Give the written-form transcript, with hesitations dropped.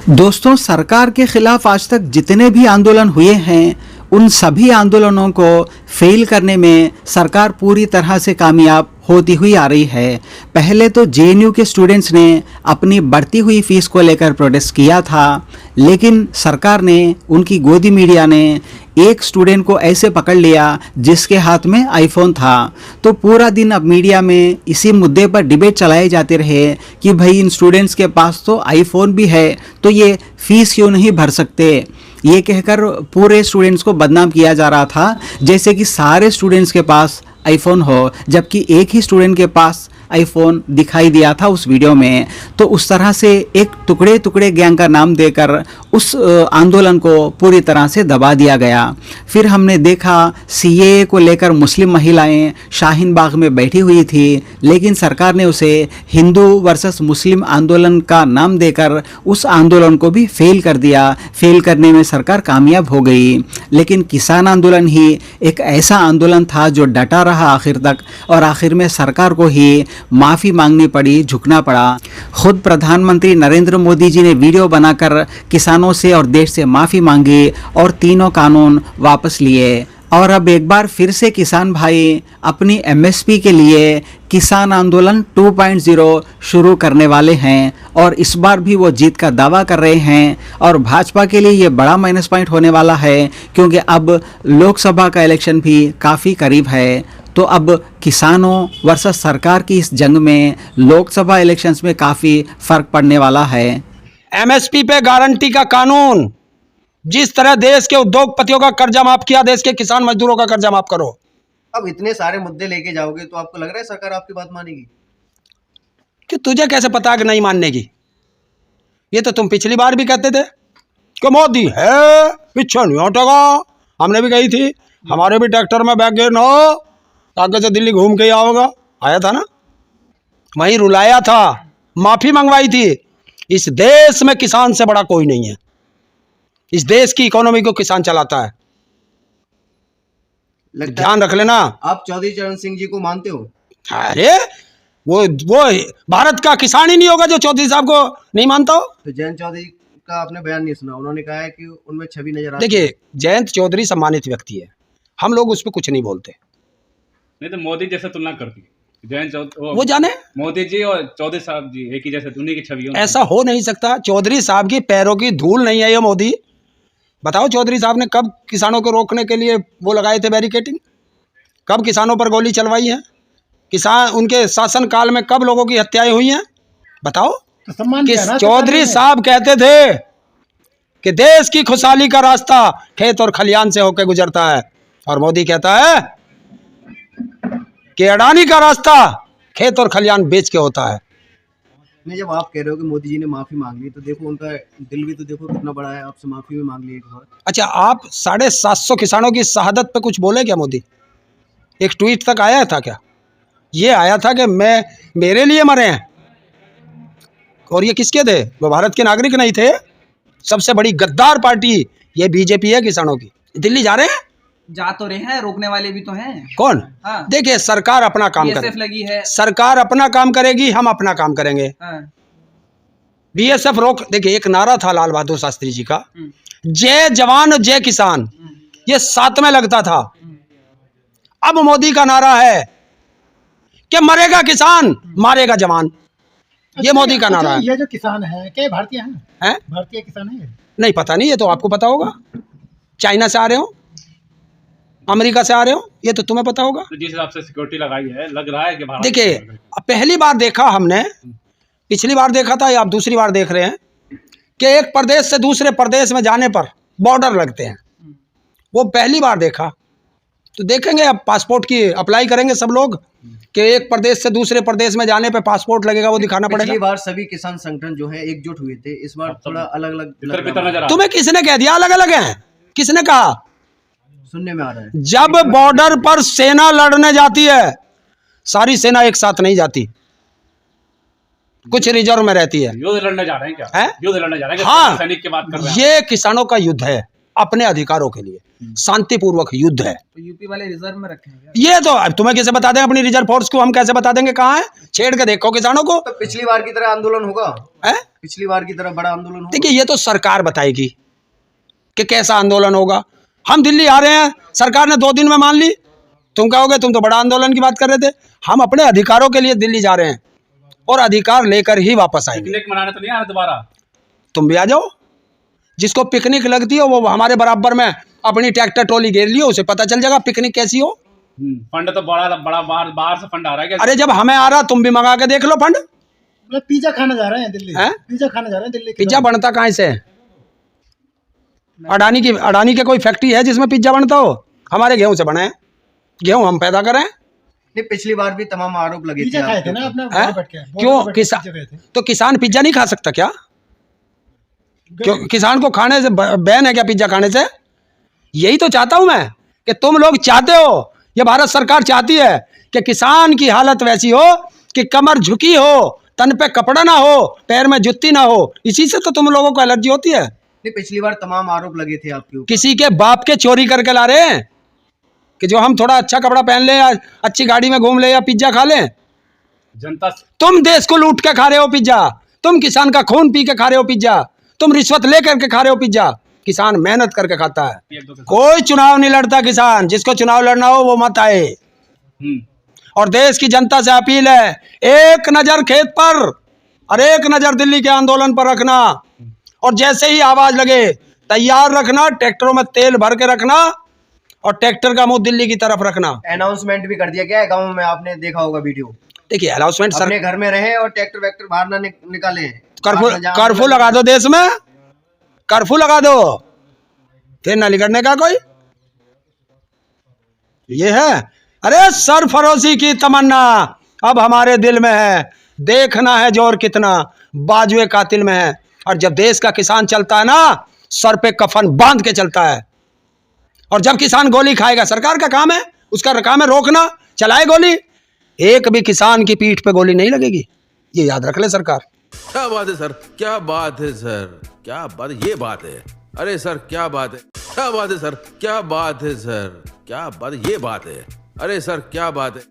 दोस्तों, सरकार के खिलाफ आज तक जितने भी आंदोलन हुए हैं उन सभी आंदोलनों को फेल करने में सरकार पूरी तरह से कामयाब होती हुई आ रही है। पहले तो जेएनयू के स्टूडेंट्स ने अपनी बढ़ती हुई फीस को लेकर प्रोटेस्ट किया था, लेकिन सरकार ने, उनकी गोदी मीडिया ने एक स्टूडेंट को ऐसे पकड़ लिया जिसके हाथ में आईफोन था। तो पूरा दिन अब मीडिया में इसी मुद्दे पर डिबेट चलाए जाते रहे कि भाई इन स्टूडेंट्स के पास तो आईफोन भी है तो ये फीस क्यों नहीं भर सकते। ये कहकर पूरे स्टूडेंट्स को बदनाम किया जा रहा था जैसे कि सारे स्टूडेंट्स के पास आईफोन हो, जबकि एक ही स्टूडेंट के पास आईफोन दिखाई दिया था उस वीडियो में। तो उस तरह से एक टुकड़े टुकड़े गैंग का नाम देकर उस आंदोलन को पूरी तरह से दबा दिया गया। फिर हमने देखा सीएए को लेकर मुस्लिम महिलाएं शाहीन बाग में बैठी हुई थी, लेकिन सरकार ने उसे हिंदू वर्सेस मुस्लिम आंदोलन का नाम देकर उस आंदोलन को भी फेल कर दिया। फेल करने में सरकार कामयाब हो गई। लेकिन किसान आंदोलन ही एक ऐसा आंदोलन था जो डटा रहा आखिर तक, और आखिर में सरकार को ही माफ़ी मांगनी पड़ी, झुकना पड़ा। खुद प्रधानमंत्री नरेंद्र मोदी जी ने वीडियो बनाकर किसानों से और देश से माफ़ी मांगी और तीनों कानून वापस लिए। और अब एक बार फिर से किसान भाई अपनी एमएसपी के लिए किसान आंदोलन 2.0 शुरू करने वाले हैं, और इस बार भी वो जीत का दावा कर रहे हैं। और भाजपा के लिए ये बड़ा माइनस पॉइंट होने वाला है, क्योंकि अब लोकसभा का इलेक्शन भी काफ़ी करीब है। तो अब किसानों वर्सेस सरकार की इस जंग में लोकसभा इलेक्शंस में काफ़ी फर्क पड़ने वाला है। एमएसपी पे गारंटी का कानून, जिस तरह देश के उद्योगपतियों का कर्जा माफ किया, देश के किसान मजदूरों का कर्जा माफ करो। अब इतने सारे मुद्दे लेके जाओगे तो आपको लग रहा है सरकार आपकी बात मानेगी? कि तुझे कैसे पता कि नहीं मानने की? ये तो तुम पिछली बार भी कहते थे कि मोदी है पीछे नहीं हटेगा। हमने भी कही थी, हमारे भी ट्रैक्टर में बैग गेन हो, आगे से दिल्ली घूम के आओगा। आया था ना, वहीं रुलाया था, माफी मंगवाई थी। इस देश में किसान से बड़ा कोई नहीं है। इस देश की इकोनॉमी को किसान चलाता है, ध्यान रख लेना। आप चौधरी चरण सिंह जी को मानते हो? अरे वो भारत का किसान ही नहीं होगा जो चौधरी साहब को नहीं मानता हो। तो जयंत चौधरी का आपने बयान नहीं सुना? उन्होंने कहा है कि उनमें छवि नजर आती है। देखिए, जयंत चौधरी सम्मानित व्यक्ति है, हम लोग उस पर कुछ नहीं बोलते। नहीं तो मोदी जैसे तुलना करती है जयंत चौधरी, वो जाने मोदी जी और चौधरी साहब जी एक ही जैसे, उन्हीं की छवि। ऐसा हो नहीं सकता। चौधरी साहब की पैरों की धूल नहीं है ये मोदी। बताओ, चौधरी साहब ने कब किसानों को रोकने के लिए वो लगाए थे बैरिकेडिंग? कब किसानों पर गोली चलवाई है? किसान उनके शासन काल में कब लोगों की हत्याएं हुई हैं? बताओ। किस चौधरी साहब कहते थे कि देश की खुशहाली का रास्ता खेत और खलियान से होकर गुजरता है, और मोदी कहता है कि अडानी का रास्ता खेत और खलियान बेच के होता है। नहीं, जब आप कह रहे हो कि मोदी जी ने माफी मांग ली, तो देखो उनका दिल भी तो देखो कितना बड़ा है, आपसे माफी भी मांग ली एक बार। अच्छा, आप 750 किसानों की शहादत पे कुछ बोले क्या मोदी? एक ट्वीट तक आया था क्या? ये आया था कि मेरे लिए मरे हैं। और ये किसके थे? वो भारत के नागरिक नहीं थे। सबसे बड़ी गद्दार पार्टी ये बीजेपी है किसानों की। दिल्ली जा रहे हैं, जा तो रहे हैं, रोकने वाले भी तो हैं। कौन? हाँ। देखिए, सरकार अपना काम बीएसएफ करेगी, लगी है। सरकार अपना काम करेगी, हम अपना काम करेंगे। हाँ। बीएसएफ रोक। देखिए, एक नारा था लाल बहादुर शास्त्री जी का, जय जवान जय किसान, ये साथ में लगता था। अब मोदी का नारा है कि मरेगा किसान मारेगा जवान। ये मोदी का नारा है। ये जो किसान है क्या भारतीय हैं? भारतीय किसान है? नहीं, पता नहीं, ये तो आपको पता होगा। चाइना से आ रहे हो, अमेरिका से आ रहे हो, ये तो तुम्हें पता होगा। तो जिस हिसाब से सिक्योरिटी लगाई है, लग रहा है कि भारत। देखिए, पहली बार देखा हमने, पिछली बार देखा था या आप दूसरी बार देख रहे हैं कि एक प्रदेश से दूसरे प्रदेश में जाने पर बॉर्डर लगते हैं। वो पहली बार देखा। तो देखेंगे, अब पासपोर्ट की अप्लाई करेंगे सब लोग कि एक प्रदेश से दूसरे प्रदेश में जाने पे पासपोर्ट लगेगा, वो दिखाना पड़ेगा। पिछली बार सभी किसान संगठन जो है एकजुट हुए थे, इस बार थोड़ा अलग अलग। तुम्हें किसने कह दिया अलग अलग हैं? किसने कहा? सुनने में आ रहा है। जब बॉर्डर पर सेना लड़ने जाती है, सारी सेना एक साथ नहीं जाती, कुछ रिजर्व में रहती है। युद्ध लड़ने जा रहे हैं क्या? है? युद्ध लड़ने जा रहे हैं? हाँ, सैनिक की बात कर रहे हैं। ये किसानों का युद्ध है। अपने अधिकारों के लिए शांतिपूर्वक युद्ध है। तो यूपी वाले रिजर्व में रखे हैं क्या? ये तो अब तुम्हें कैसे बता दें, अपनी रिजर्व फोर्स को हम कैसे बता देंगे कहाँ है? छेड़ के देखो किसानों को। तो पिछली बार की तरह आंदोलन होगा? है पिछली बार की तरह बड़ा आंदोलन होगा? देखिए, ये तो सरकार बताएगी कि कैसा आंदोलन होगा। हम दिल्ली आ रहे हैं, सरकार ने 2 दिन में मान ली, तुम कहोगे तुम तो बड़ा आंदोलन की बात कर रहे थे। हम अपने अधिकारों के लिए दिल्ली जा रहे हैं और अधिकार लेकर ही वापस आएंगे। पिकनिक मनाने तो नहीं आ रहे दोबारा? तुम भी आ जाओ, जिसको पिकनिक लगती हो वो हमारे बराबर में अपनी ट्रैक्टर ट्रॉली घेर लियो, उसे पता चल जाएगा पिकनिक कैसी हो। फंड तो बड़ा बड़ा बाहर से फंड आ रहा है क्या? अरे जब हमें आ रहा तुम भी मंगा के देख लो फंड। मतलब पिज्जा खाने जा रहे हैं दिल्ली, हैं? पिज्जा खाने जा रहे हैं दिल्ली। पिज्जा बनता कहाँ से? अडानी के कोई फैक्ट्री है जिसमें पिज्जा बनता हो? हमारे गेहूं से बना है, गेहूं हम पैदा करें। नहीं, पिछली बार भी तमाम आरोप लगे थे पिज्जा खाए थे ना आपके अपना हैं? घर बैठ के। क्यों किसान, तो किसान पिज्जा नहीं खा सकता क्या? क्यों किसान को खाने से बैन है क्या पिज्जा खाने से? यही तो चाहता हूं मैं कि तुम लोग चाहते हो, ये भारत सरकार चाहती है कि किसान की हालत वैसी हो कि कमर झुकी हो, तन पे कपड़ा ना हो, पैर में जुत्ती ना हो। इसी से तो तुम लोगों को एलर्जी होती है। नहीं, पिछली बार तमाम आरोप लगे थे आपके ऊपर। किसी के बाप के चोरी करके ला रहे हैं कि जो हम थोड़ा अच्छा कपड़ा पहन ले या अच्छी गाड़ी में घूम ले या पिज्जा खा लें? जनता तुम देश को लूट के खा रहे हो पिज्जा, तुम किसान का खून पी के खा रहे हो पिज्जा, तुम रिश्वत ले करके खा रहे हो पिज्जा। किसान मेहनत करके खाता है। कोई चुनाव नहीं लड़ता किसान, जिसको चुनाव लड़ना हो वो मत आए। और देश की जनता से अपील है, एक नजर खेत पर और एक नजर दिल्ली के आंदोलन पर रखना, और जैसे ही आवाज लगे तैयार रखना, ट्रैक्टरों में तेल भर के रखना और ट्रैक्टर का मुंह दिल्ली की तरफ रखना। अनाउंसमेंट भी कर दिया गया है गाँव में, आपने देखा होगा वीडियो। देखिए अनाउंसमेंट सर, अपने घर में रहे और ट्रैक्टर वैक्टर बाहर ना निकाले। कर्फ्यू लगा दो देश में, कर्फ्यू लगा दो, फिर ना निकलने का कोई। ये है, अरे सरफरोशी की तमन्ना अब हमारे दिल में है, देखना है जोर कितना बाजुए कातिल में है। और जब देश का किसान चलता है ना, सर पे कफन बांध के चलता है। और जब किसान गोली खाएगा, सरकार का काम है, उसका काम है रोकना, चलाए गोली, एक भी किसान की पीठ पे गोली नहीं लगेगी, ये याद रख ले सरकार। क्या बात है सर, क्या बात है सर, क्या बात, ये बात है। अरे सर क्या बात है, क्या बात है सर, क्या बात है सर, क्या बात, ये बात है। अरे सर क्या बात है।